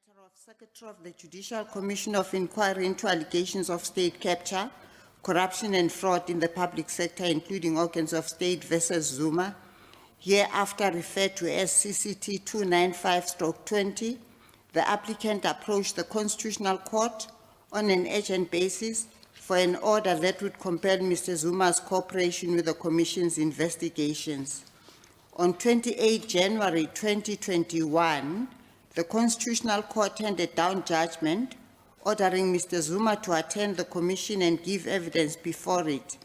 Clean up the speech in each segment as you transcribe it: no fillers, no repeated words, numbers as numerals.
matter of Secretary of the Judicial Commission of Inquiry into allegations of state capture, corruption and fraud in the public sector, including organs of state versus Zuma, hereafter referred to as CCT 295/20, the applicant approached the Constitutional Court on an urgent basis for an order that would compel Mr. Zuma's cooperation with the Commission's investigations. On 28 January 2021, the Constitutional Court handed down judgment ordering Mr. Zuma to attend the Commission and give evidence before it.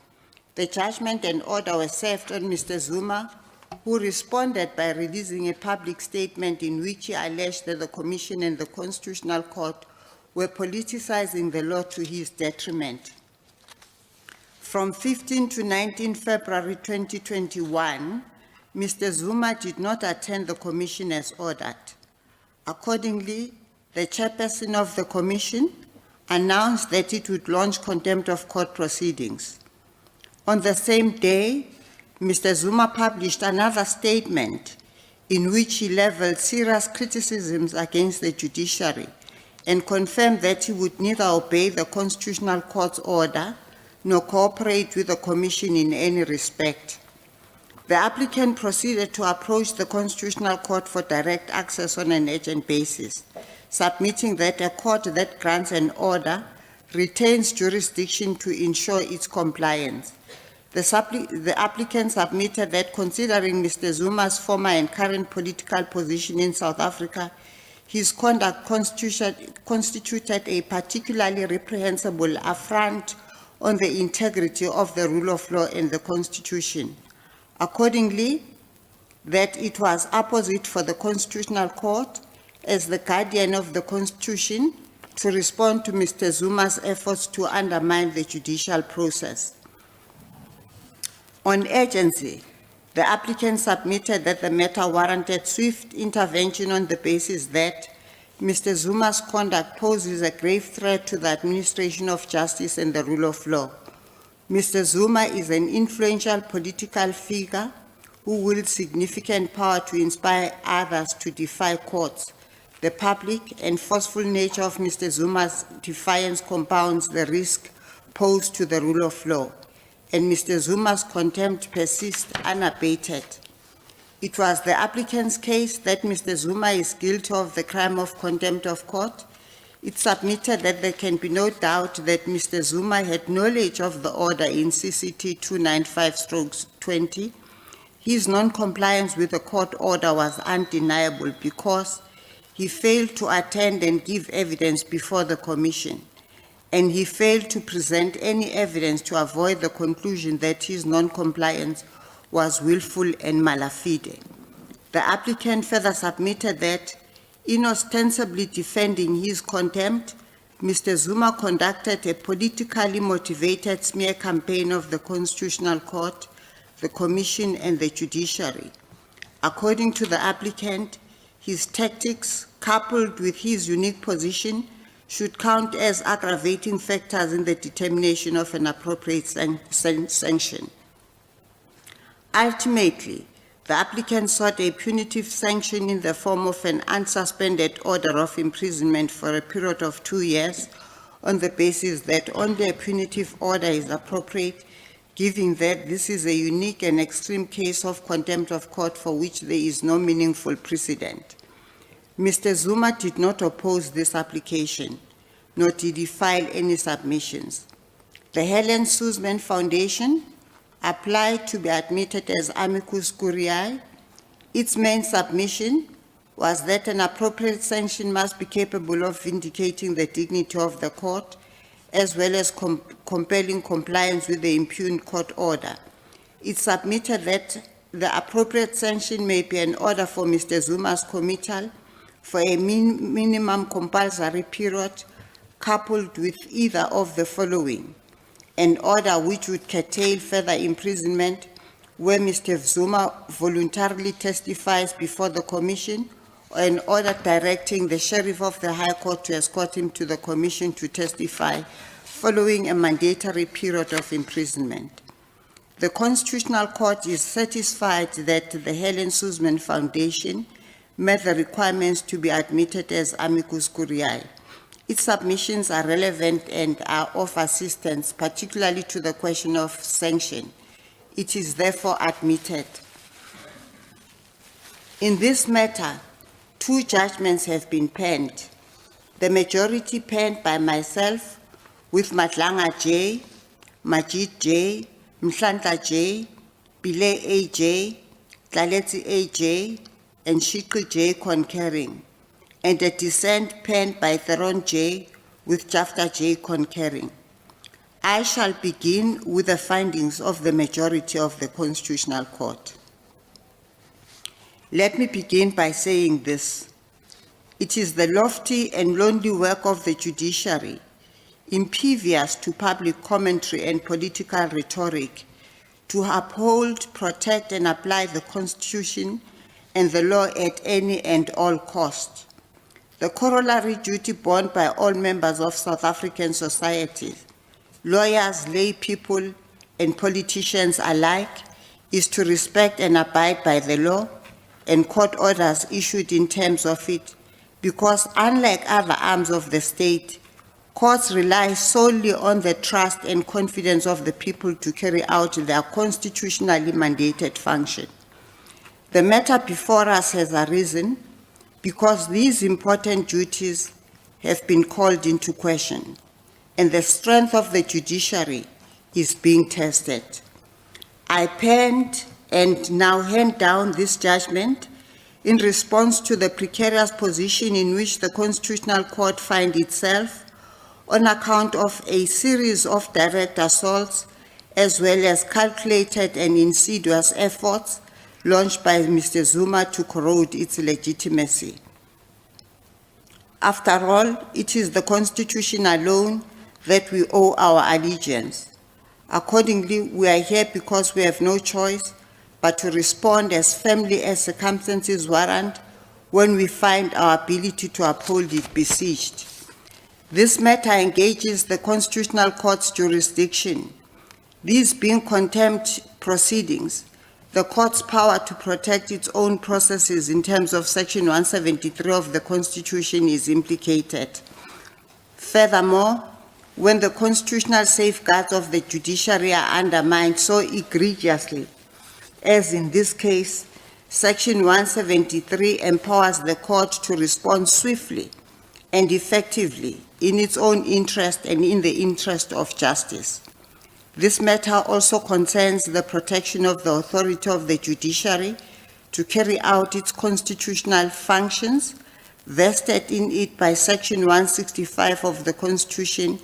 The judgment and order were served on Mr. Zuma, who responded by releasing a public statement in which he alleged that the Commission and the Constitutional Court were politicizing the law to his detriment. From 15 to 19 February 2021, Mr. Zuma did not attend the Commission as ordered. Accordingly, the chairperson of the Commission announced that it would launch contempt of court proceedings. On the same day, Mr. Zuma published another statement in which he leveled serious criticisms against the judiciary and confirmed that he would neither obey the Constitutional Court's order nor cooperate with the Commission in any respect. The applicant proceeded to approach the Constitutional Court for direct access on an urgent basis, submitting that a court that grants an order retains jurisdiction to ensure its compliance. The applicant submitted that considering Mr. Zuma's former and current political position in South Africa, his conduct constituted a particularly reprehensible affront on the integrity of the rule of law and the Constitution. Accordingly, that it was apposite for the Constitutional Court, as the guardian of the Constitution, to respond to Mr. Zuma's efforts to undermine the judicial process. On urgency, the applicant submitted that the matter warranted swift intervention on the basis that Mr. Zuma's conduct poses a grave threat to the administration of justice and the rule of law. Mr. Zuma is an influential political figure who wields significant power to inspire others to defy courts. The public and forceful nature of Mr. Zuma's defiance compounds the risk posed to the rule of law, and Mr. Zuma's contempt persists unabated. It was the applicant's case that Mr. Zuma is guilty of the crime of contempt of court. It submitted that there can be no doubt that Mr. Zuma had knowledge of the order in CCT 295/20. His non-compliance with the court order was undeniable because he failed to attend and give evidence before the Commission, and he failed to present any evidence to avoid the conclusion that his non-compliance was willful and mala fide. The applicant further submitted that in ostensibly defending his contempt, Mr. Zuma conducted a politically motivated smear campaign of the Constitutional Court, the Commission, and the judiciary. According to the applicant, his tactics, coupled with his unique position, should count as aggravating factors in the determination of an appropriate sanction. Ultimately, the applicant sought a punitive sanction in the form of an unsuspended order of imprisonment for a period of 2 years on the basis that only a punitive order is appropriate, given that this is a unique and extreme case of contempt of court for which there is no meaningful precedent. Mr. Zuma did not oppose this application, nor did he file any submissions. The Helen Suzman Foundation applied to be admitted as amicus curiae. Its main submission was that an appropriate sanction must be capable of vindicating the dignity of the court, as well as compelling compliance with the impugned court order. It submitted that the appropriate sanction may be an order for Mr. Zuma's committal for a minimum compulsory period, coupled with either of the following: an order which would curtail further imprisonment where Mr. Zuma voluntarily testifies before the Commission, or an order directing the Sheriff of the High Court to escort him to the Commission to testify following a mandatory period of imprisonment. The Constitutional Court is satisfied that the Helen Suzman Foundation met the requirements to be admitted as amicus curiae. Its submissions are relevant and are of assistance, particularly to the question of sanction. It is therefore admitted. In this matter, 2 judgments have been penned. The majority penned by myself, with Matlanga J, Majid J, Mhlantla J, Pile AJ, Tlaletsi AJ, and Shikl J concurring, and a dissent penned by Theron J, with Jafta J concurring. I shall begin with the findings of the majority of the Constitutional Court. Let me begin by saying this. It is the lofty and lonely work of the judiciary, impervious to public commentary and political rhetoric, to uphold, protect, and apply the Constitution and the law at any and all cost. The corollary duty borne by all members of South African society, lawyers, lay people, and politicians alike, is to respect and abide by the law and court orders issued in terms of it, because unlike other arms of the state, courts rely solely on the trust and confidence of the people to carry out their constitutionally mandated function. The matter before us has arisen because these important duties have been called into question, and the strength of the judiciary is being tested. I penned and now hand down this judgment in response to the precarious position in which the Constitutional Court finds itself on account of a series of direct assaults as well as calculated and insidious efforts launched by Mr. Zuma to corrode its legitimacy. After all, it is the Constitution alone that we owe our allegiance. Accordingly, we are here because we have no choice but to respond as firmly as circumstances warrant when we find our ability to uphold it besieged. This matter engages the Constitutional Court's jurisdiction. These being contempt proceedings, the Court's power to protect its own processes in terms of Section 173 of the Constitution is implicated. Furthermore, when the constitutional safeguards of the judiciary are undermined so egregiously, as in this case, Section 173 empowers the Court to respond swiftly and effectively in its own interest and in the interest of justice. This matter also concerns the protection of the authority of the judiciary to carry out its constitutional functions vested in it by Section 165 of the Constitution,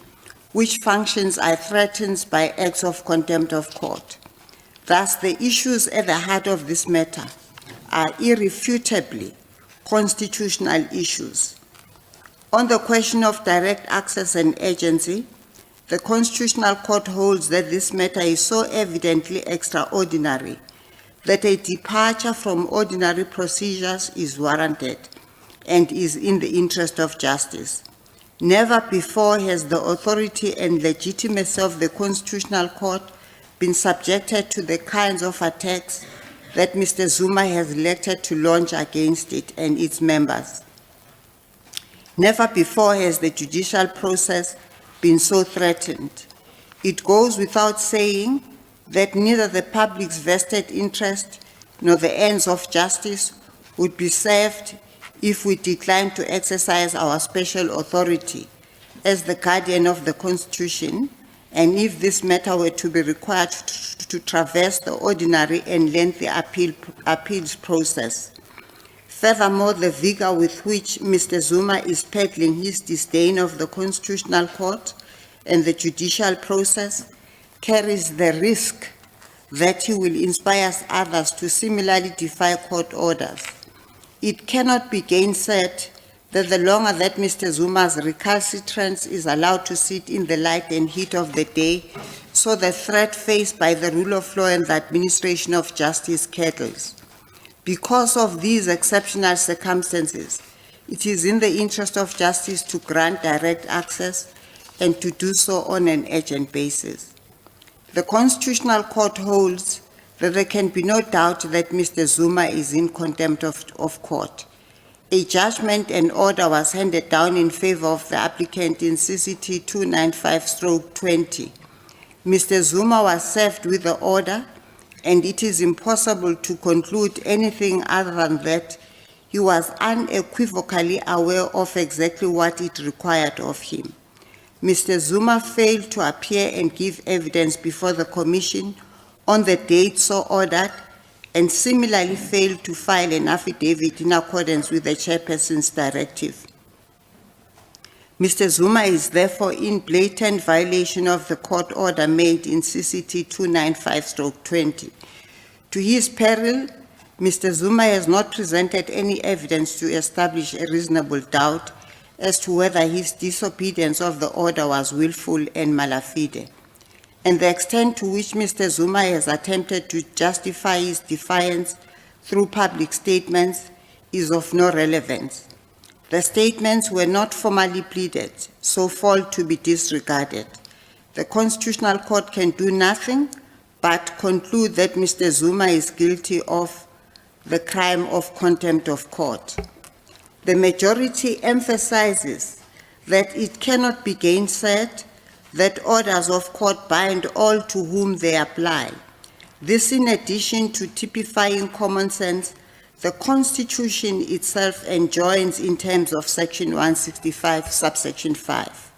which functions are threatened by acts of contempt of court. Thus, the issues at the heart of this matter are irrefutably constitutional issues. On the question of direct access and agency, the Constitutional Court holds that this matter is so evidently extraordinary that a departure from ordinary procedures is warranted and is in the interest of justice. Never before has the authority and legitimacy of the Constitutional Court been subjected to the kinds of attacks that Mr. Zuma has elected to launch against it and its members. Never before has the judicial process been so threatened. It goes without saying that neither the public's vested interest nor the ends of justice would be served if we decline to exercise our special authority as the guardian of the Constitution, and if this matter were to be required to traverse the ordinary and lengthy appeals process. Furthermore, the vigor with which Mr. Zuma is peddling his disdain of the Constitutional Court and the judicial process carries the risk that he will inspire others to similarly defy court orders. It cannot be gainsaid that the longer that Mr. Zuma's recalcitrance is allowed to sit in the light and heat of the day, so the threat faced by the rule of law and the administration of justice kettles. Because of these exceptional circumstances, it is in the interest of justice to grant direct access and to do so on an urgent basis. The Constitutional Court holds that there can be no doubt that Mr. Zuma is in contempt of court, A judgment and order was handed down in favor of the applicant in CCT 295/20. Mr. Zuma was served with the order, and it is impossible to conclude anything other than that he was unequivocally aware of exactly what it required of him. Mr. Zuma failed to appear and give evidence before the Commission on the date so ordered, and similarly failed to file an affidavit in accordance with the chairperson's directive. Mr. Zuma is therefore in blatant violation of the court order made in CCT 295/20. To his peril, Mr. Zuma has not presented any evidence to establish a reasonable doubt as to whether his disobedience of the order was willful and mala fide, and the extent to which Mr. Zuma has attempted to justify his defiance through public statements is of no relevance. The statements were not formally pleaded, so fall to be disregarded. The Constitutional Court can do nothing but conclude that Mr. Zuma is guilty of the crime of contempt of court. The majority emphasizes that it cannot be gainsaid that orders of court bind all to whom they apply. This, in addition to typifying common sense, the Constitution itself enjoins in terms of Section 165, subsection 5.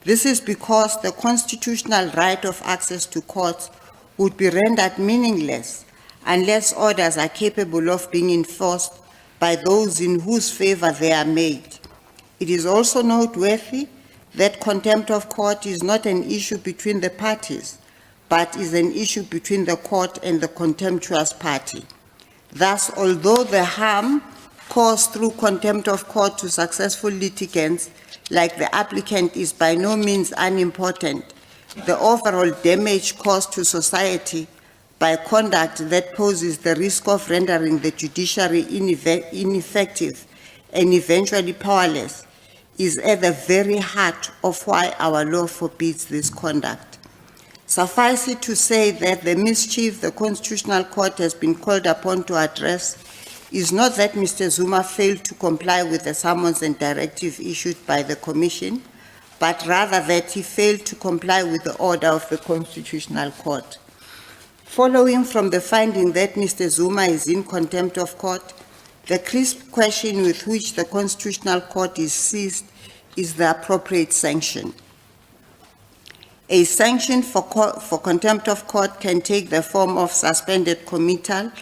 This is because the constitutional right of access to courts would be rendered meaningless unless orders are capable of being enforced by those in whose favor they are made. It is also noteworthy that contempt of court is not an issue between the parties, but is an issue between the court and the contemptuous party. Thus, although the harm caused through contempt of court to successful litigants like the applicant is by no means unimportant, the overall damage caused to society by conduct that poses the risk of rendering the judiciary ineffective and eventually powerless is at the very heart of why our law forbids this conduct. Suffice it to say that the mischief the Constitutional Court has been called upon to address is not that Mr. Zuma failed to comply with the summons and directive issued by the Commission, but rather that he failed to comply with the order of the Constitutional Court. Following from the finding that Mr. Zuma is in contempt of court, the crisp question with which the Constitutional Court is seized is the appropriate sanction. A sanction for contempt of court can take the form of suspended committal,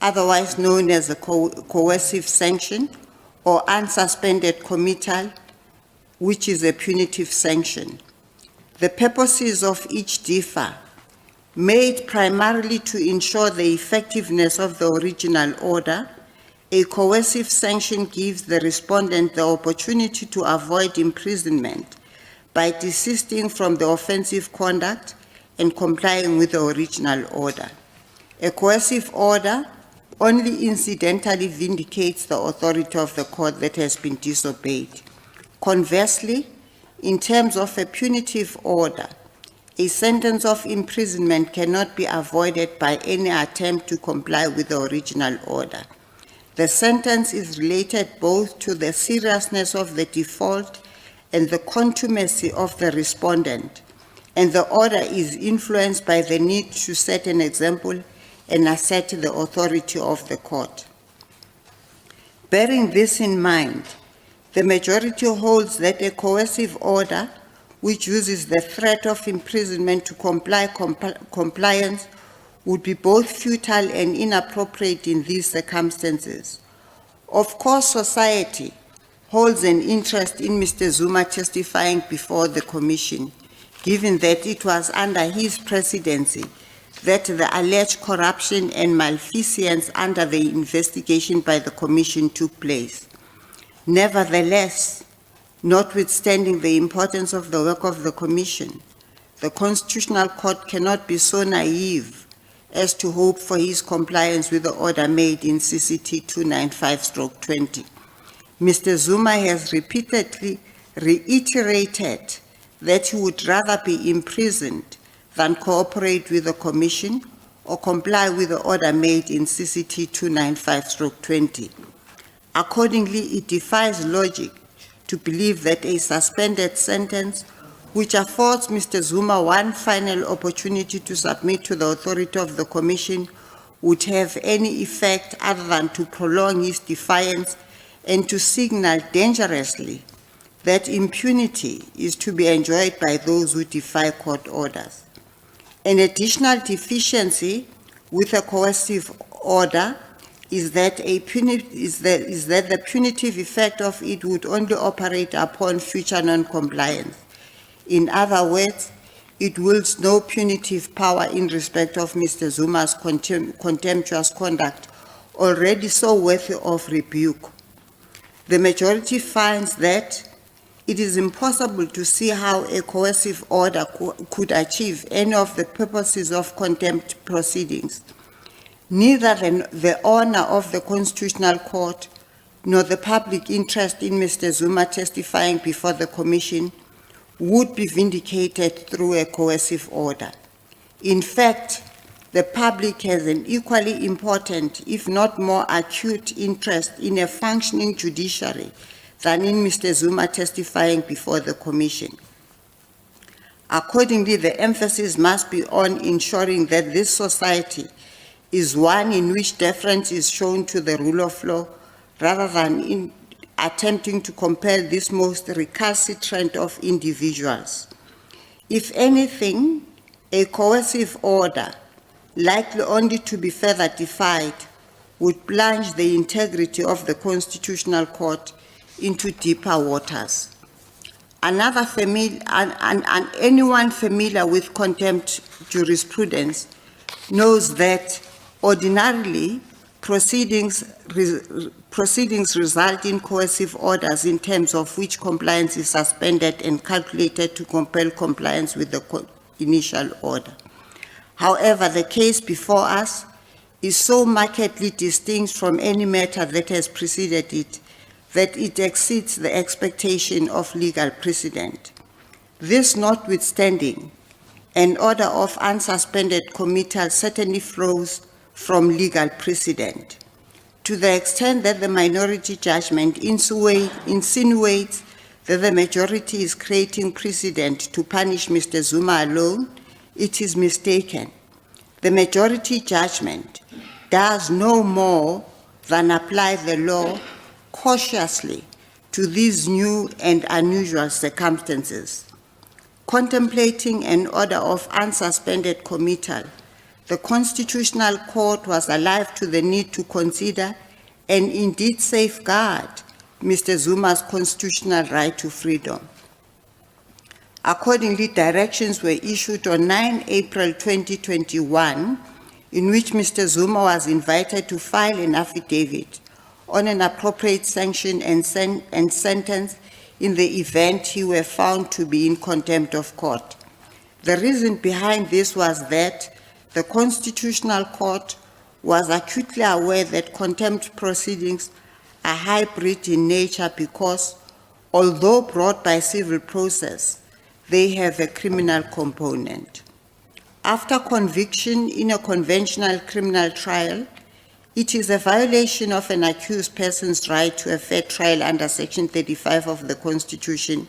otherwise known as a coercive sanction, or unsuspended committal, which is a punitive sanction. The purposes of each differ, made primarily to ensure the effectiveness of the original order. A coercive sanction gives the respondent the opportunity to avoid imprisonment by desisting from the offensive conduct and complying with the original order. A coercive order only incidentally vindicates the authority of the court that has been disobeyed. Conversely, in terms of a punitive order, a sentence of imprisonment cannot be avoided by any attempt to comply with the original order. The sentence is related both to the seriousness of the default and the contumacy of the respondent, and the order is influenced by the need to set an example and assert the authority of the court. Bearing this in mind, the majority holds that a coercive order which uses the threat of imprisonment to compliance would be both futile and inappropriate in these circumstances. Of course, society holds an interest in Mr. Zuma testifying before the Commission, given that it was under his presidency that the alleged corruption and malfeasance under the investigation by the Commission took place. Nevertheless, notwithstanding the importance of the work of the Commission, the Constitutional Court cannot be so naive as to hope for his compliance with the order made in CCT 295/20. Mr. Zuma has repeatedly reiterated that he would rather be imprisoned than cooperate with the Commission or comply with the order made in CCT 295/20. Accordingly, it defies logic to believe that a suspended sentence, which affords Mr. Zuma one final opportunity to submit to the authority of the Commission, would have any effect other than to prolong his defiance and to signal dangerously that impunity is to be enjoyed by those who defy court orders. An additional deficiency with a coercive order is that the punitive effect of it would only operate upon future non-compliance. In other words, it wields no punitive power in respect of Mr. Zuma's contemptuous conduct, already so worthy of rebuke. The majority finds that it is impossible to see how a coercive order could achieve any of the purposes of contempt proceedings. Neither the honor of the Constitutional Court nor the public interest in Mr. Zuma testifying before the Commission would be vindicated through a coercive order. In fact, the public has an equally important, if not more acute, interest in a functioning judiciary than in Mr. Zuma testifying before the Commission. Accordingly, the emphasis must be on ensuring that this society is one in which deference is shown to the rule of law, rather than in attempting to compel this most recalcitrant of individuals. If anything, a coercive order, likely only to be further defied, would plunge the integrity of the Constitutional Court into deeper waters. Anyone familiar with contempt jurisprudence knows that ordinarily proceedings result in coercive orders in terms of which compliance is suspended and calculated to compel compliance with the initial order. However, the case before us is so markedly distinct from any matter that has preceded it that it exceeds the expectation of legal precedent. This notwithstanding, an order of unsuspended committal certainly flows from legal precedent. To the extent that the minority judgment insinuates that the majority is creating precedent to punish Mr. Zuma alone, it is mistaken. The majority judgment does no more than apply the law cautiously to these new and unusual circumstances. Contemplating an order of unsuspended committal, the Constitutional Court was alive to the need to consider and indeed safeguard Mr. Zuma's constitutional right to freedom. Accordingly, directions were issued on 9 April 2021, in which Mr. Zuma was invited to file an affidavit on an appropriate sanction and sentence in the event he were found to be in contempt of court. The reason behind this was that the Constitutional Court was acutely aware that contempt proceedings are hybrid in nature because, although brought by civil process, they have a criminal component. After conviction in a conventional criminal trial, it is a violation of an accused person's right to a fair trial under Section 35 of the Constitution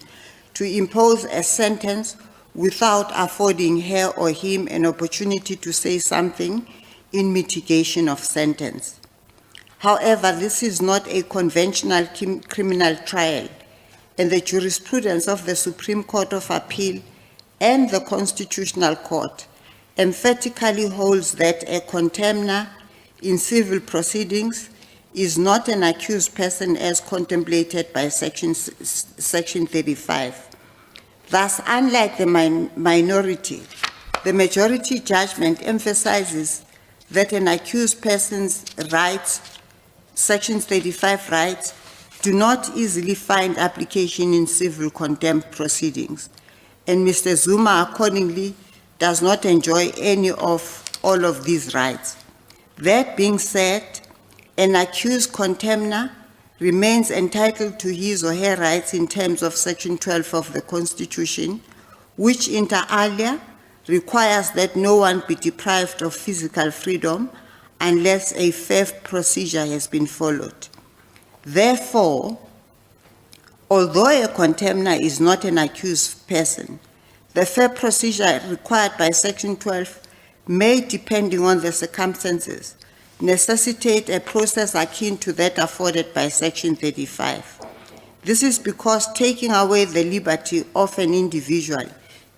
to impose a sentence without affording her or him an opportunity to say something in mitigation of sentence. However, this is not a conventional criminal trial, and the jurisprudence of the Supreme Court of Appeal and the Constitutional Court emphatically holds that a contemner in civil proceedings is not an accused person as contemplated by Section 35. Thus, unlike the minority, the majority judgment emphasizes that an accused person's rights, Section 35 rights, do not easily find application in civil contempt proceedings, and Mr. Zuma accordingly does not enjoy any of all of these rights. That being said, an accused contemner remains entitled to his or her rights in terms of Section 12 of the Constitution, which inter alia requires that no one be deprived of physical freedom unless a fair procedure has been followed. Therefore, although a contemner is not an accused person, the fair procedure required by Section 12 may, depending on the circumstances, necessitate a process akin to that afforded by Section 35. This is because taking away the liberty of an individual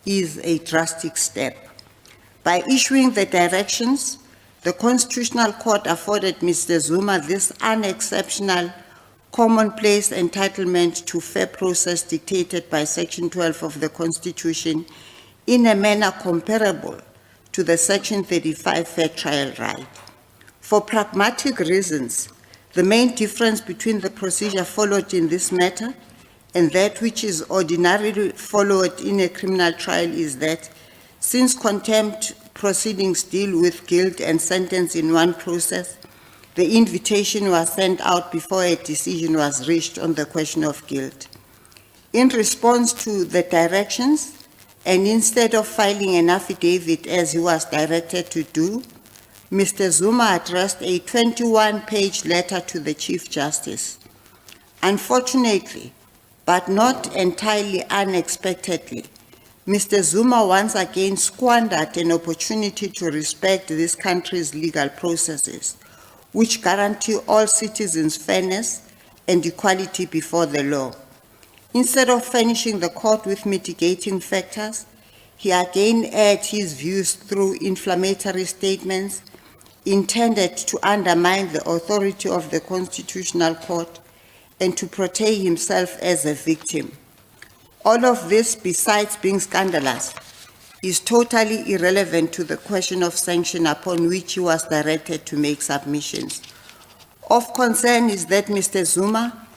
is a drastic step. By issuing the directions, the Constitutional Court afforded Mr. Zuma this unexceptional, commonplace entitlement to fair process dictated by Section 12 of the Constitution in a manner comparable to the Section 35 fair trial right. For pragmatic reasons, the main difference between the procedure followed in this matter and that which is ordinarily followed in a criminal trial is that, since contempt proceedings deal with guilt and sentence in one process, the invitation was sent out before a decision was reached on the question of guilt. In response to the directions, and instead of filing an affidavit as he was directed to do, Mr. Zuma addressed a 21-page letter to the Chief Justice. Unfortunately, but not entirely unexpectedly, Mr. Zuma once again squandered an opportunity to respect this country's legal processes, which guarantee all citizens fairness and equality before the law. Instead of furnishing the court with mitigating factors, he again aired his views through inflammatory statements intended to undermine the authority of the Constitutional Court and to portray himself as a victim. All of this, besides being scandalous, is totally irrelevant to the question of sanction upon which he was directed to make submissions. Of concern is that Mr. Zuma,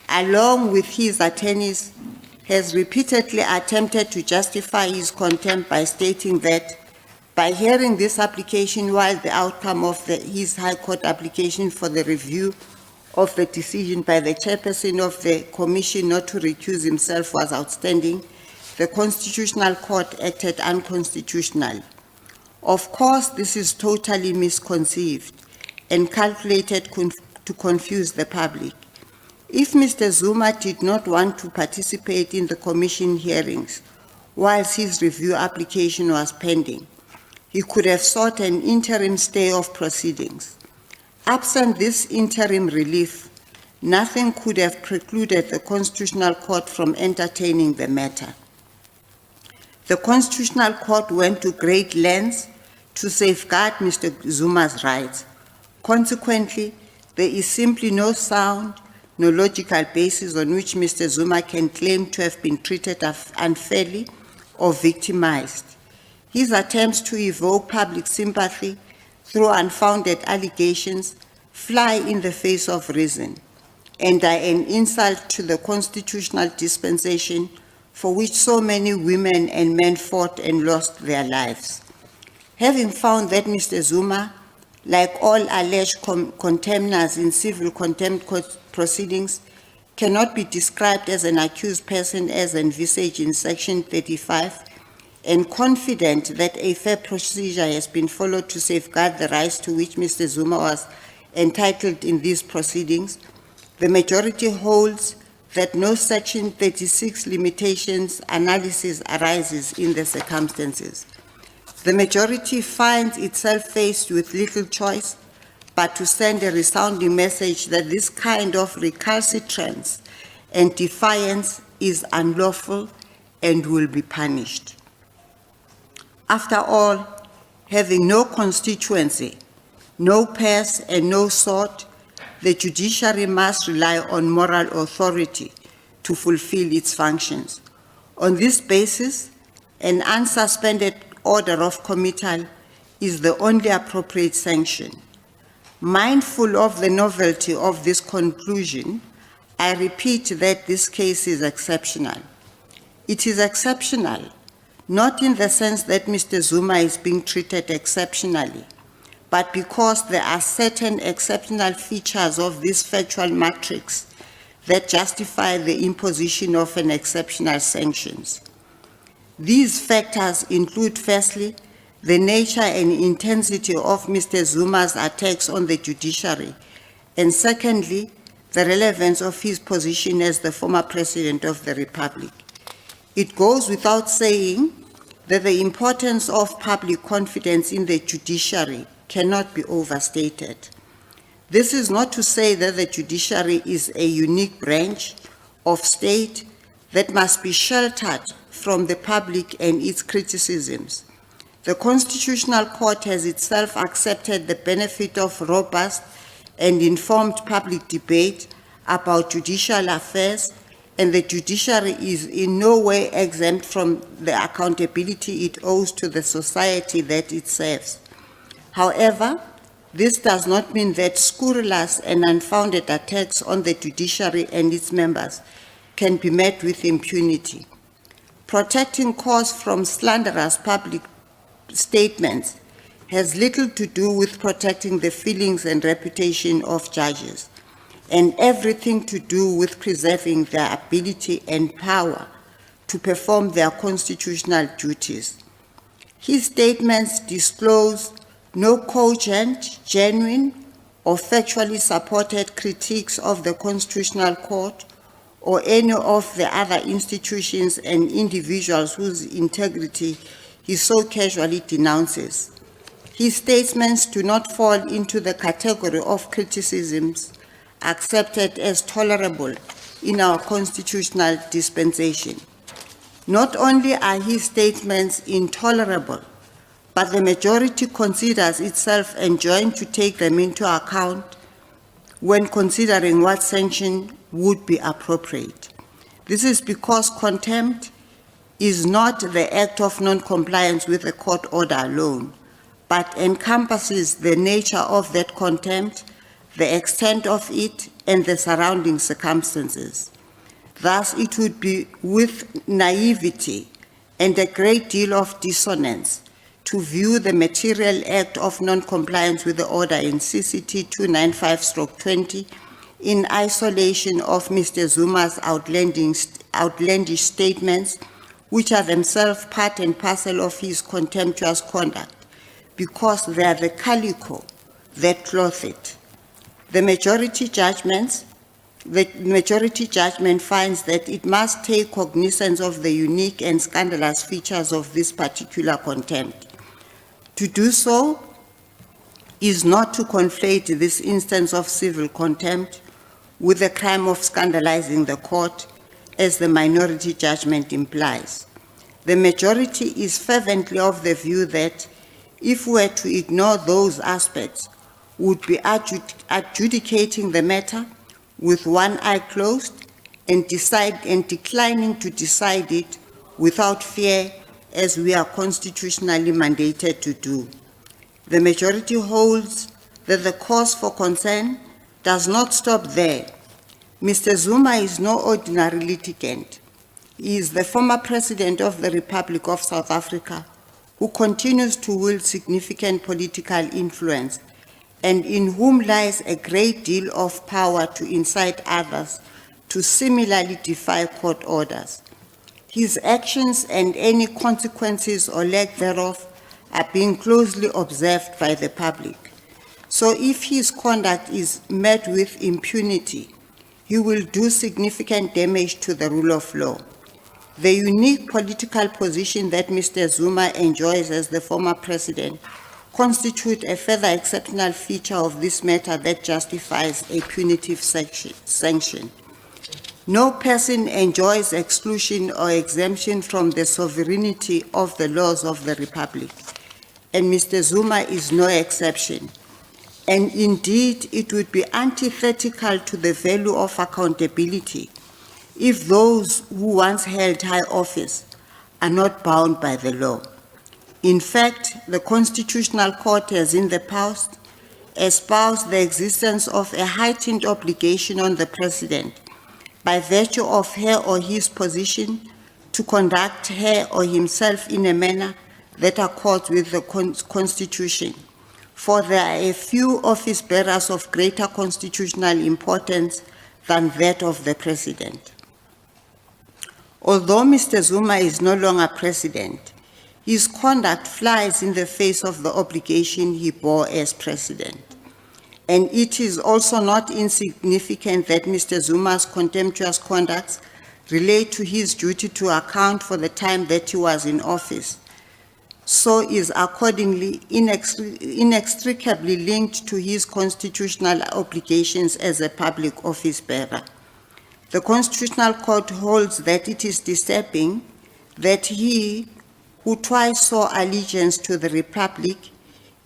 along with his attorneys, has repeatedly attempted to justify his contempt by stating that by hearing this application while the outcome of his High Court application for the review of the decision by the chairperson of the commission not to recuse himself was outstanding, the Constitutional Court acted unconstitutionally. Of course, this is totally misconceived and calculated to confuse the public. If Mr. Zuma did not want to participate in the commission hearings whilst his review application was pending, he could have sought an interim stay of proceedings. Absent this interim relief, nothing could have precluded the Constitutional Court from entertaining the matter. The Constitutional Court went to great lengths to safeguard Mr. Zuma's rights. Consequently, there is simply no sound, no logical basis on which Mr. Zuma can claim to have been treated unfairly or victimized. His attempts to evoke public sympathy through unfounded allegations fly in the face of reason and are an insult to the constitutional dispensation for which so many women and men fought and lost their lives. Having found that Mr. Zuma, like all alleged contemners in civil contempt proceedings, cannot be described as an accused person as envisaged in Section 35, and confident that a fair procedure has been followed to safeguard the rights to which Mr. Zuma was entitled in these proceedings, the majority holds that no Section 36 limitations analysis arises in the circumstances. The majority finds itself faced with little choice but to send a resounding message that this kind of recalcitrance and defiance is unlawful and will be punished. After all, having no constituency, no purse, and no sword, the judiciary must rely on moral authority to fulfill its functions. On this basis, an unsuspended order of committal is the only appropriate sanction. Mindful of the novelty of this conclusion, I repeat that this case is exceptional. It is exceptional, not in the sense that Mr. Zuma is being treated exceptionally, but because there are certain exceptional features of this factual matrix that justify the imposition of an exceptional sanctions. These factors include, firstly, the nature and intensity of Mr. Zuma's attacks on the judiciary, and secondly, the relevance of his position as the former President of the Republic. It goes without saying that the importance of public confidence in the judiciary cannot be overstated. This is not to say that the judiciary is a unique branch of state that must be sheltered from the public and its criticisms. The Constitutional Court has itself accepted the benefit of robust and informed public debate about judicial affairs, and the judiciary is in no way exempt from the accountability it owes to the society that it serves. However, this does not mean that scurrilous and unfounded attacks on the judiciary and its members can be met with impunity. Protecting cause from slanderous public statements has little to do with protecting the feelings and reputation of judges, and everything to do with preserving their ability and power to perform their constitutional duties. His statements disclose no cogent, genuine, or factually supported critiques of the Constitutional Court or any of the other institutions and individuals whose integrity he so casually denounces. His statements do not fall into the category of criticisms accepted as tolerable in our constitutional dispensation. Not only are his statements intolerable, but the majority considers itself enjoined to take them into account when considering what sanction would be appropriate. This is because contempt is not the act of non-compliance with a court order alone, but encompasses the nature of that contempt, the extent of it, and the surrounding circumstances. Thus, it would be with naivety and a great deal of dissonance to view the material act of non-compliance with the order in CCT 295/20 in isolation of Mr. Zuma's outlandish statements, which are themselves part and parcel of his contemptuous conduct, because they are the calico that cloth it. The majority judgment finds that it must take cognizance of the unique and scandalous features of this particular contempt. To do so is not to conflate this instance of civil contempt with the crime of scandalizing the court, as the minority judgment implies. The majority is fervently of the view that if we were to ignore those aspects, we would be adjudicating the matter with one eye closed and declining to decide it without fear, as we are constitutionally mandated to do. The majority holds that the cause for concern does not stop there. Mr. Zuma is no ordinary litigant. He is the former President of the Republic of South Africa, who continues to wield significant political influence and in whom lies a great deal of power to incite others to similarly defy court orders. His actions and any consequences or lack thereof are being closely observed by the public. So if his conduct is met with impunity, he will do significant damage to the rule of law. The unique political position that Mr. Zuma enjoys as the former president constitute a further exceptional feature of this matter that justifies a punitive sanction. No person enjoys exclusion or exemption from the sovereignty of the laws of the Republic, and Mr. Zuma is no exception. And indeed, it would be antithetical to the value of accountability if those who once held high office are not bound by the law. In fact, the Constitutional Court has in the past espoused the existence of a heightened obligation on the President by virtue of her or his position to conduct her or himself in a manner that accords with the Constitution. For there are a few office bearers of greater constitutional importance than that of the President. Although Mr. Zuma is no longer President, his conduct flies in the face of the obligation he bore as President. And it is also not insignificant that Mr. Zuma's contemptuous conduct relate to his duty to account for the time that he was in office, so is accordingly inextricably linked to his constitutional obligations as a public office bearer. The Constitutional Court holds that it is disturbing that he, who twice saw allegiance to the Republic,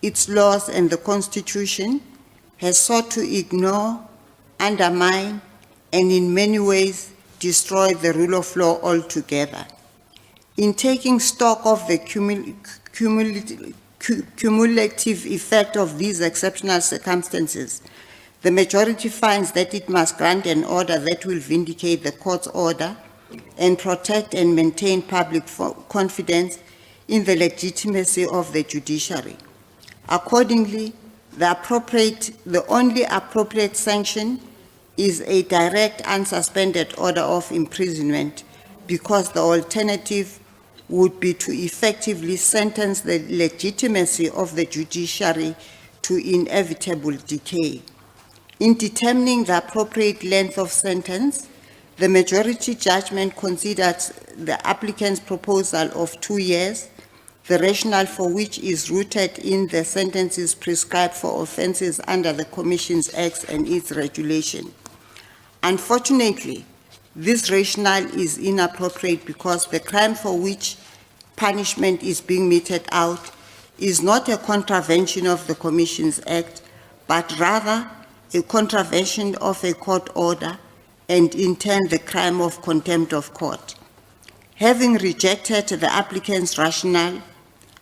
its laws and the Constitution, has sought to ignore, undermine, and in many ways destroy the rule of law altogether. In taking stock of the cumulative effect of these exceptional circumstances, the majority finds that it must grant an order that will vindicate the court's order and protect and maintain public confidence in the legitimacy of the judiciary. Accordingly, the only appropriate sanction is a direct unsuspended order of imprisonment, because the alternative would be to effectively sentence the legitimacy of the judiciary to inevitable decay. In determining the appropriate length of sentence, the majority judgment considered the applicant's proposal of 2 years, the rationale for which is rooted in the sentences prescribed for offences under the Commissions Acts and its regulation. Unfortunately, this rationale is inappropriate because the crime for which punishment is being meted out is not a contravention of the Commissions Act, but rather a contravention of a court order, and in turn the crime of contempt of court. Having rejected the applicant's rationale,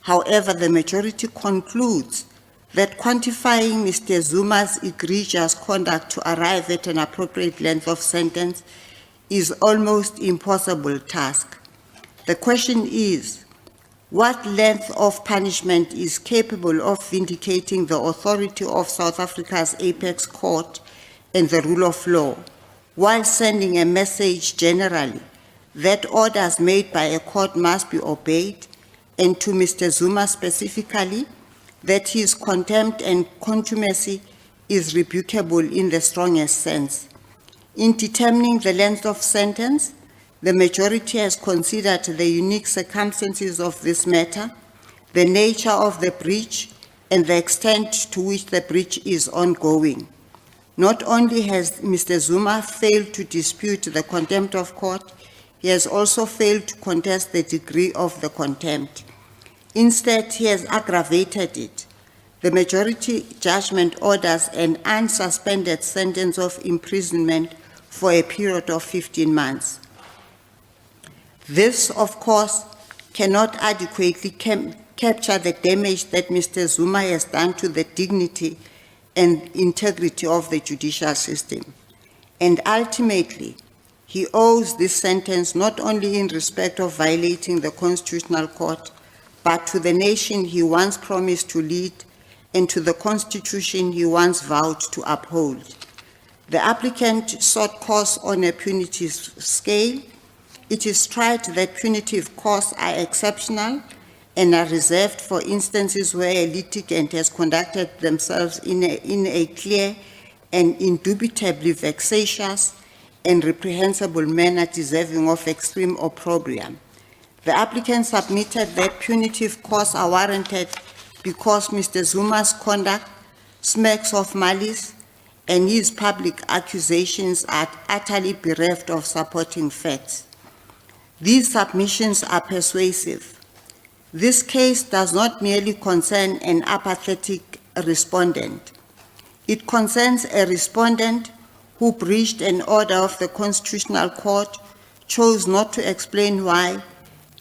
however, the majority concludes that quantifying Mr. Zuma's egregious conduct to arrive at an appropriate length of sentence is almost impossible task. The question is, what length of punishment is capable of vindicating the authority of South Africa's apex court and the rule of law, while sending a message generally that orders made by a court must be obeyed, and to Mr. Zuma specifically, that his contempt and contumacy is rebukable in the strongest sense. In determining the length of sentence, the majority has considered the unique circumstances of this matter, the nature of the breach, and the extent to which the breach is ongoing. Not only has Mr. Zuma failed to dispute the contempt of court, he has also failed to contest the degree of the contempt. Instead, he has aggravated it. The majority judgment orders an unsuspended sentence of imprisonment for a period of 15 months. This, of course, cannot adequately capture the damage that Mr. Zuma has done to the dignity and integrity of the judicial system. And ultimately, he owes this sentence not only in respect of violating the Constitutional Court, but to the nation he once promised to lead and to the Constitution he once vowed to uphold. The applicant sought costs on a punitive scale. It is trite that punitive costs are exceptional and are reserved for instances where a litigant has conducted themselves in a clear and indubitably vexatious and reprehensible manner deserving of extreme opprobrium. The applicant submitted that punitive costs are warranted because Mr. Zuma's conduct smacks of malice and his public accusations are utterly bereft of supporting facts. These submissions are persuasive. This case does not merely concern an apathetic respondent. It concerns a respondent who breached an order of the Constitutional Court, chose not to explain why,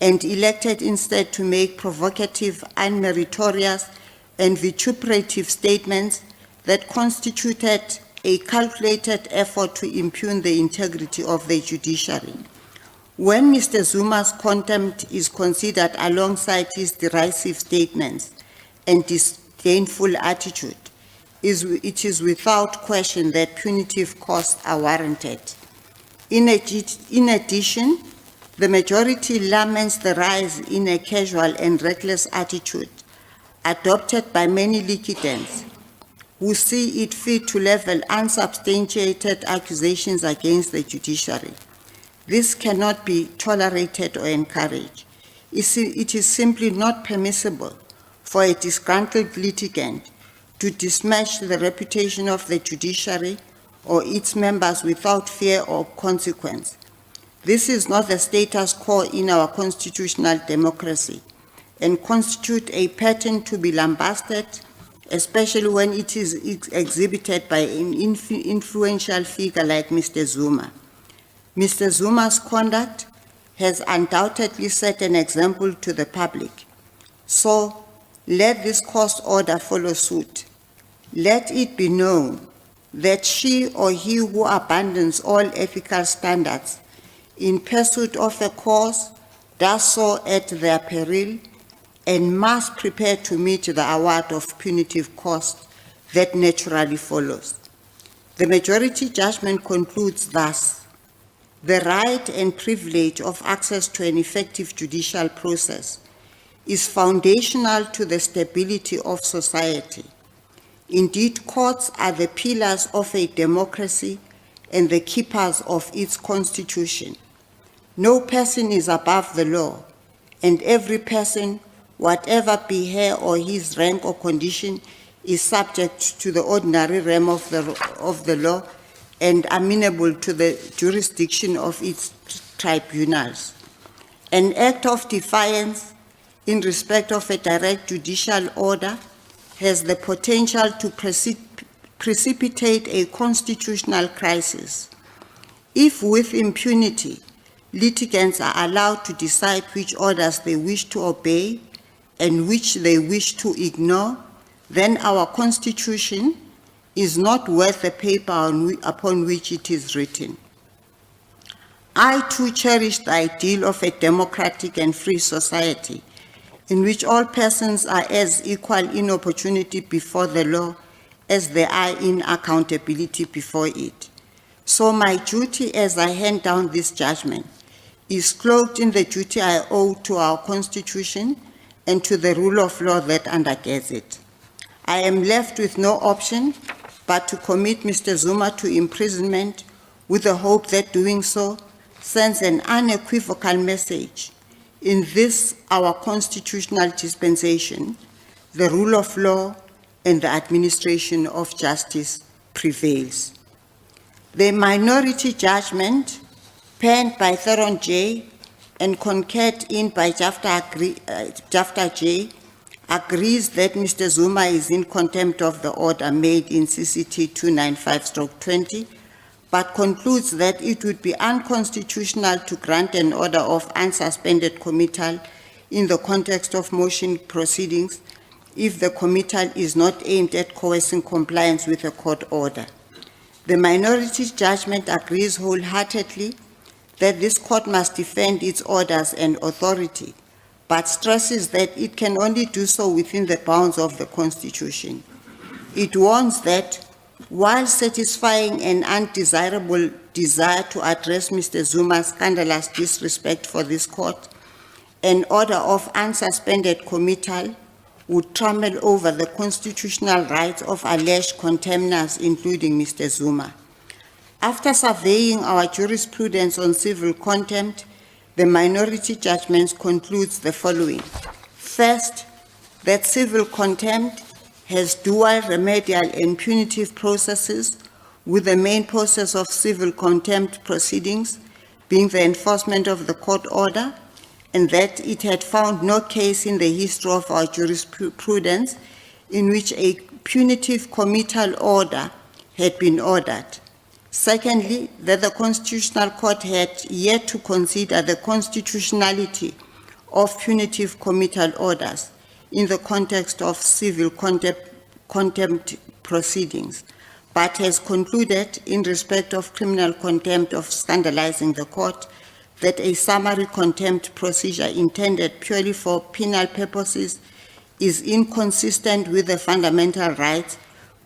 and elected instead to make provocative, unmeritorious, and vituperative statements that constituted a calculated effort to impugn the integrity of the judiciary. When Mr. Zuma's contempt is considered alongside his derisive statements and disdainful attitude, it is without question that punitive costs are warranted. In addition, the majority laments the rise in a casual and reckless attitude adopted by many litigants who see it fit to level unsubstantiated accusations against the judiciary. This cannot be tolerated or encouraged. It is simply not permissible for a disgruntled litigant to smash the reputation of the judiciary or its members without fear or consequence. This is not the status quo in our constitutional democracy and constitutes a pattern to be lambasted, especially when it is exhibited by an influential figure like Mr. Zuma. Mr. Zuma's conduct has undoubtedly set an example to the public. So let this court order follow suit. Let it be known that she or he who abandons all ethical standards in pursuit of a cause does so at their peril and must prepare to meet the award of punitive cost that naturally follows. The majority judgment concludes thus: the right and privilege of access to an effective judicial process is foundational to the stability of society. Indeed, courts are the pillars of a democracy and the keepers of its constitution. No person is above the law, and every person, whatever be her or his rank or condition, is subject to the ordinary realm of the law and amenable to the jurisdiction of its tribunals. An act of defiance in respect of a direct judicial order has the potential to precipitate a constitutional crisis. If with impunity, litigants are allowed to decide which orders they wish to obey and which they wish to ignore, then our Constitution is not worth the paper upon which it is written. I too cherish the ideal of a democratic and free society in which all persons are as equal in opportunity before the law as they are in accountability before it. So my duty as I hand down this judgment is clothed in the duty I owe to our Constitution and to the rule of law that undergirds it. I am left with no option but to commit Mr. Zuma to imprisonment with the hope that doing so sends an unequivocal message. In this, our constitutional dispensation, the rule of law and the administration of justice prevails. The minority judgment, penned by Theron J. and concurred in by Jafta J., agrees that Mr. Zuma is in contempt of the order made in CCT 295/20, but concludes that it would be unconstitutional to grant an order of unsuspended committal in the context of motion proceedings if the committal is not aimed at coercing compliance with a court order. The minority's judgment agrees wholeheartedly that this court must defend its orders and authority, but stresses that it can only do so within the bounds of the Constitution. It warns that while satisfying an undesirable desire to address Mr. Zuma's scandalous disrespect for this court, an order of unsuspended committal would trample over the constitutional rights of alleged contemners, including Mr. Zuma. After surveying our jurisprudence on civil contempt, the minority judgment concludes the following. First, that civil contempt has dual remedial and punitive processes, with the main process of civil contempt proceedings being the enforcement of the court order, and that it had found no case in the history of our jurisprudence in which a punitive committal order had been ordered. Secondly, that the Constitutional Court had yet to consider the constitutionality of punitive committal orders in the context of civil contempt proceedings, but has concluded in respect of criminal contempt of scandalizing the court that a summary contempt procedure intended purely for penal purposes is inconsistent with the fundamental rights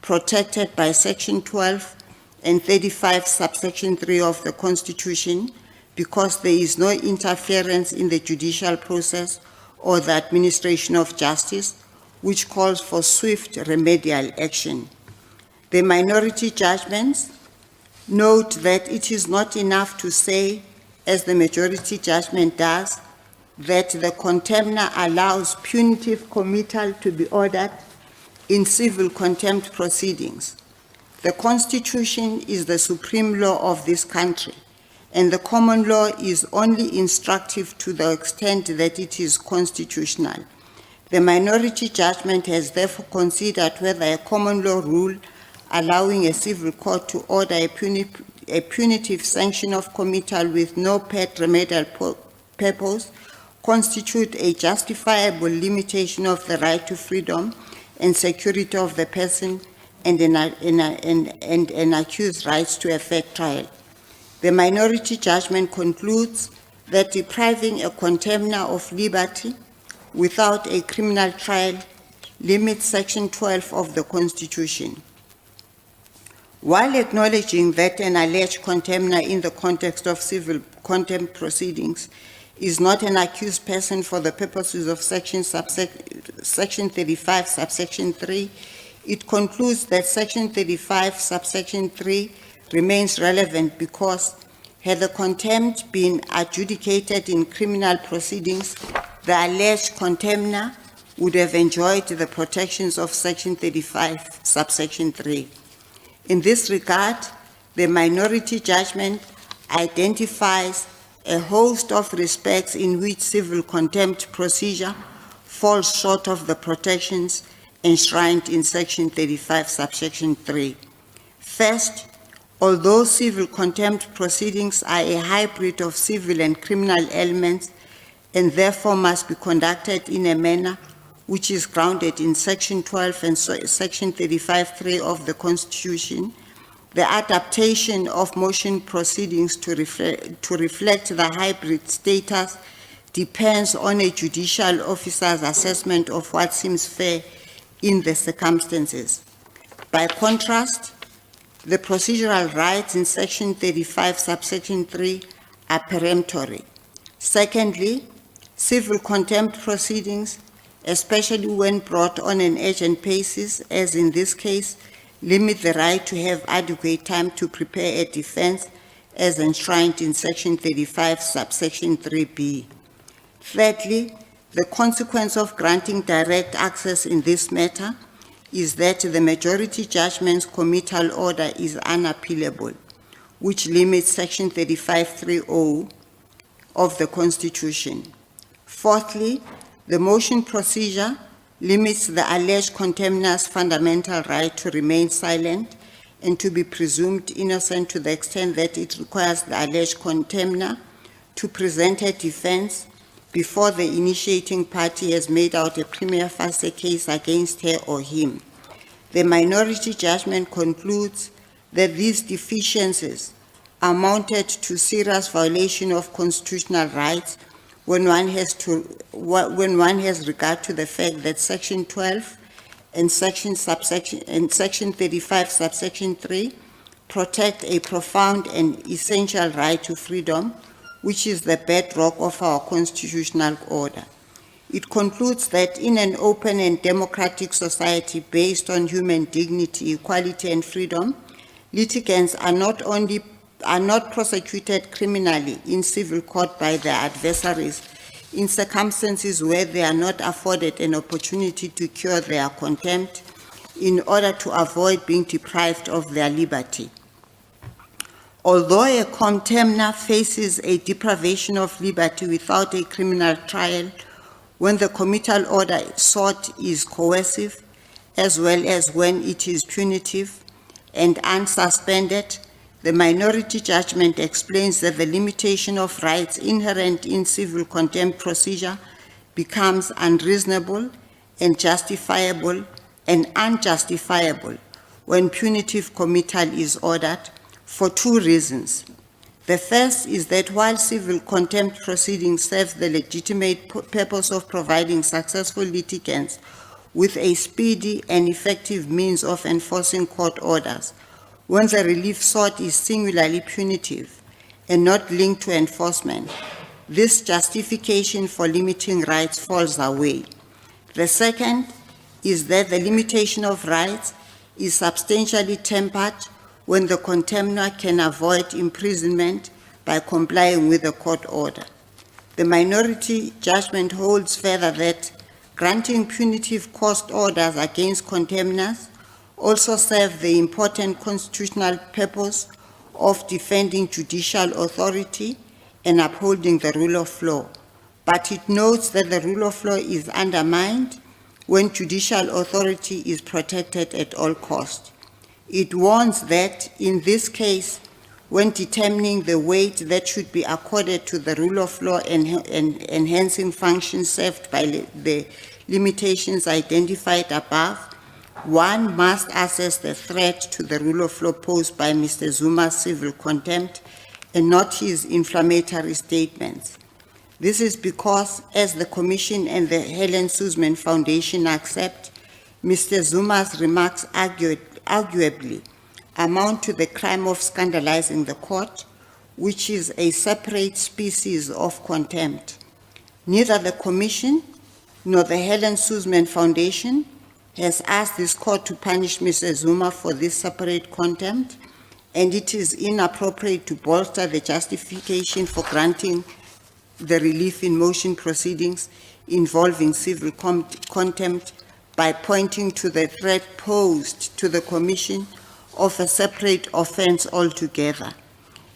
protected by Section 12 and 35 subsection 3 of the Constitution, because there is no interference in the judicial process or the administration of justice, which calls for swift remedial action. The minority judgments note that it is not enough to say, as the majority judgment does, that the contemner allows punitive committal to be ordered in civil contempt proceedings. The Constitution is the supreme law of this country, and the common law is only instructive to the extent that it is constitutional. The minority judgment has therefore considered whether a common law rule allowing a civil court to order a punitive sanction of committal with no pet remedial purpose constitute a justifiable limitation of the right to freedom and security of the person and an accused's rights to a fair trial. The minority judgment concludes that depriving a contemner of liberty without a criminal trial limits Section 12 of the Constitution. While acknowledging that an alleged contemner in the context of civil contempt proceedings is not an accused person for the purposes of Section 35, subsection 3, it concludes that Section 35, subsection 3 remains relevant because had the contempt been adjudicated in criminal proceedings, the alleged contemner would have enjoyed the protections of Section 35, subsection 3. In this regard, the minority judgment identifies a host of respects in which civil contempt procedure falls short of the protections enshrined in Section 35, subsection 3. First, although civil contempt proceedings are a hybrid of civil and criminal elements and therefore must be conducted in a manner which is grounded in Section 12 and Section 35(3) of the Constitution, the adaptation of motion proceedings to reflect the hybrid status depends on a judicial officer's assessment of what seems fair in the circumstances. By contrast, the procedural rights in Section 35, subsection 3 are peremptory. Secondly, civil contempt proceedings, especially when brought on an urgent basis, as in this case, limit the right to have adequate time to prepare a defense as enshrined in Section 35, subsection 3b. Thirdly, the consequence of granting direct access in this matter is that the majority judgment's committal order is unappealable, which limits Section 35(3)(0) of the Constitution. Fourthly, the motion procedure limits the alleged contemner's fundamental right to remain silent and to be presumed innocent to the extent that it requires the alleged contemner to present a defense before the initiating party has made out a prima facie case against her or him. The minority judgment concludes that these deficiencies amounted to serious violation of constitutional rights when one has regard to the fact that Section 12 and Section 35, subsection 3 protect a profound and essential right to freedom, which is the bedrock of our constitutional order. It concludes that in an open and democratic society based on human dignity, equality, and freedom, litigants are not prosecuted criminally in civil court by their adversaries in circumstances where they are not afforded an opportunity to cure their contempt in order to avoid being deprived of their liberty. Although a contemner faces a deprivation of liberty without a criminal trial, when the committal order sought is coercive, as well as when it is punitive and unsuspended, the minority judgment explains that the limitation of rights inherent in civil contempt procedure becomes unreasonable and justifiable and unjustifiable when punitive committal is ordered for two reasons. The first is that while civil contempt proceedings serve the legitimate purpose of providing successful litigants with a speedy and effective means of enforcing court orders, when the relief sought is singularly punitive and not linked to enforcement, this justification for limiting rights falls away. The second is that the limitation of rights is substantially tempered when the contemnor can avoid imprisonment by complying with the court order. The minority judgment holds further that granting punitive cost orders against contemnors also serve the important constitutional purpose of defending judicial authority and upholding the rule of law. But it notes that the rule of law is undermined when judicial authority is protected at all costs. It warns that in this case, when determining the weight that should be accorded to the rule of law and enhancing functions served by the limitations identified above, one must assess the threat to the rule of law posed by Mr. Zuma's civil contempt and not his inflammatory statements. This is because, as the Commission and the Helen Suzman Foundation accept, Mr. Zuma's remarks arguably amount to the crime of scandalizing the court, which is a separate species of contempt. Neither the Commission nor the Helen Suzman Foundation has asked this court to punish Mr. Zuma for this separate contempt, and it is inappropriate to bolster the justification for granting the relief in motion proceedings involving civil contempt by pointing to the threat posed to the Commission of a separate offense altogether.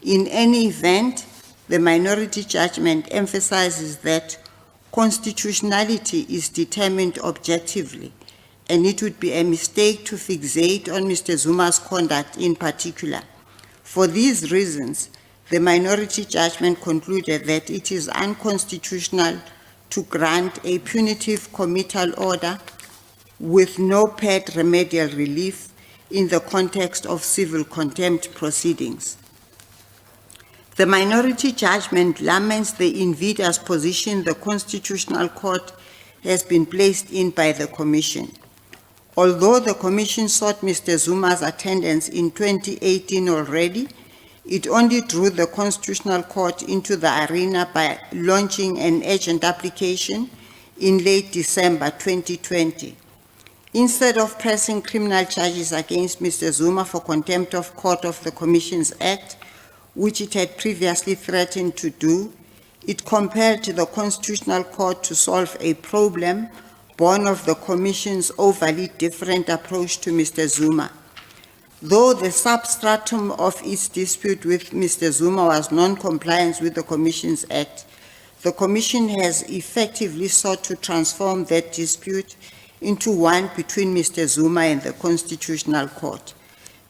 In any event, the minority judgment emphasizes that constitutionality is determined objectively, and it would be a mistake to fixate on Mr. Zuma's conduct in particular. For these reasons, the minority judgment concluded that it is unconstitutional to grant a punitive committal order with no paid remedial relief in the context of civil contempt proceedings. The minority judgment laments the invidious position the Constitutional Court has been placed in by the Commission. Although the Commission sought Mr. Zuma's attendance in 2018 already, it only drew the Constitutional Court into the arena by launching an urgent application in late December 2020. Instead of pressing criminal charges against Mr. Zuma for contempt of court of the Commissions Act, which it had previously threatened to do, it compelled the Constitutional Court to solve a problem born of the Commission's overly different approach to Mr. Zuma. Though the substratum of its dispute with Mr. Zuma was non-compliance with the Commissions Act, the Commission has effectively sought to transform that dispute into one between Mr. Zuma and the Constitutional Court.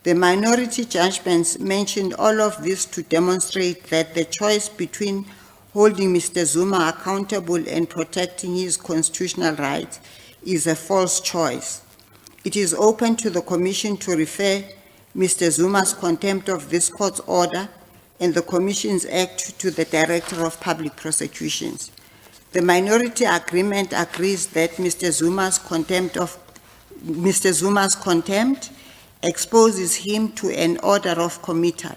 The minority judgments mentioned all of this to demonstrate that the choice between holding Mr. Zuma accountable and protecting his constitutional rights is a false choice. It is open to the Commission to refer Mr. Zuma's contempt of this court's order and the Commissions Act to the Director of Public Prosecutions. The minority agreement agrees that Mr. Zuma's contempt exposes him to an order of committal,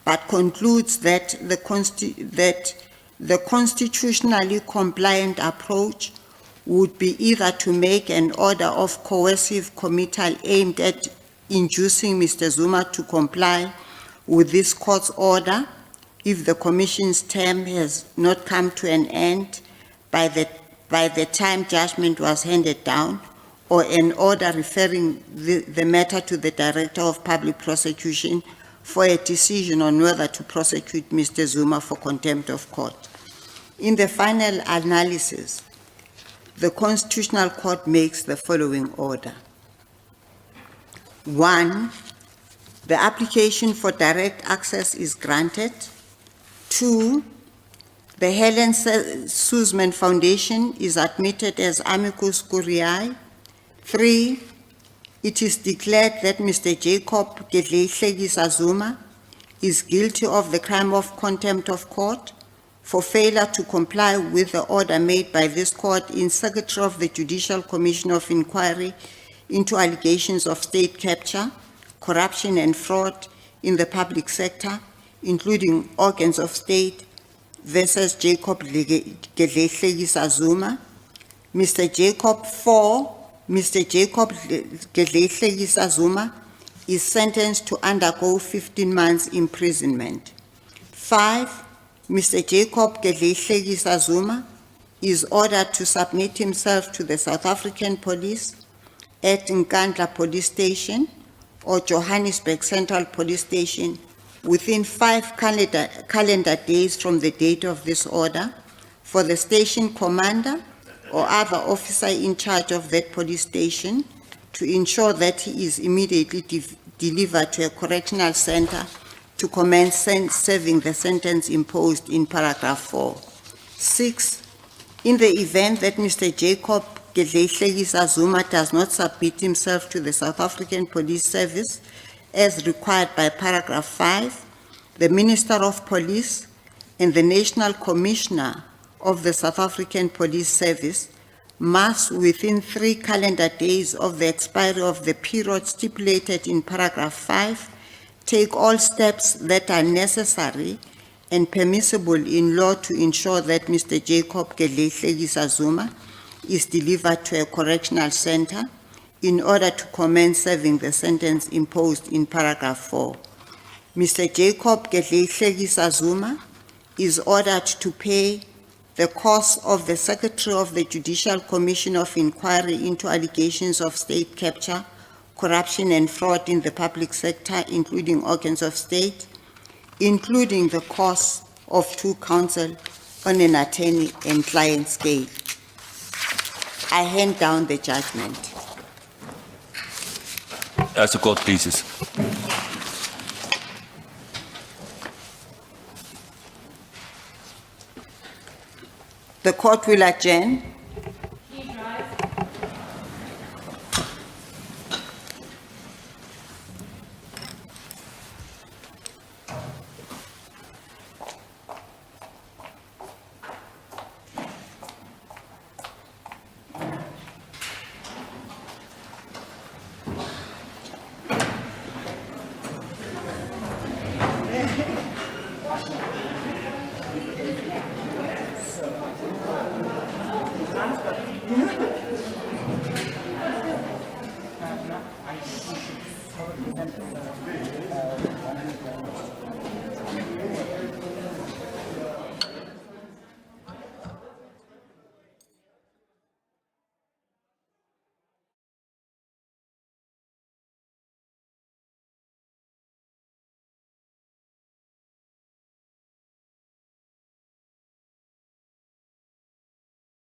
but concludes that the constitutionally compliant approach would be either to make an order of coercive committal aimed at inducing Mr. Zuma to comply with this court's order if the Commission's term has not come to an end by the time judgment was handed down, or an order referring the matter to the Director of Public Prosecution for a decision on whether to prosecute Mr. Zuma for contempt of court. In the final analysis, the Constitutional Court makes the following order. 1, the application for direct access is granted. 2, the Helen Suzman Foundation is admitted as amicus curiae. 3, it is declared that Mr. Jacob Gedleyihlekisa Zuma is guilty of the crime of contempt of court for failure to comply with the order made by this court in Secretary of the Judicial Commission of Inquiry into allegations of state capture, corruption and fraud in the public sector, including organs of state, versus Jacob Gedleyihlekisa Zuma. Mr. Jacob 4 Mr. Jacob Gedleyihlekisa Zuma is sentenced to undergo 15 months imprisonment. 5, Mr. Jacob Gedleyihlekisa Zuma is ordered to submit himself to the South African Police at Nkandla Police Station or Johannesburg Central Police Station within 5 calendar days from the date of this order for the station commander or other officer in charge of that police station to ensure that he is immediately delivered to a correctional center to commence serving the sentence imposed in paragraph 4. 6, in the event that Mr. Jacob Gedleyihlekisa Zuma does not submit himself to the South African Police Service as required by paragraph 5, the Minister of Police and the National Commissioner of the South African Police Service must, within 3 calendar days of the expiry of the period stipulated in paragraph 5, take all steps that are necessary and permissible in law to ensure that Mr. Jacob Gedleyihlekisa Zuma is delivered to a correctional center in order to commence serving the sentence imposed in paragraph 4. Mr. Jacob Gedleyihlekisa Zuma is ordered to pay the cost of the Secretary of the Judicial Commission of Inquiry into allegations of state capture, corruption and fraud in the public sector, including organs of state, including the cost of 2 counsel on an attorney and client scale. I hand down the judgment. As the court pleases. The court will adjourn.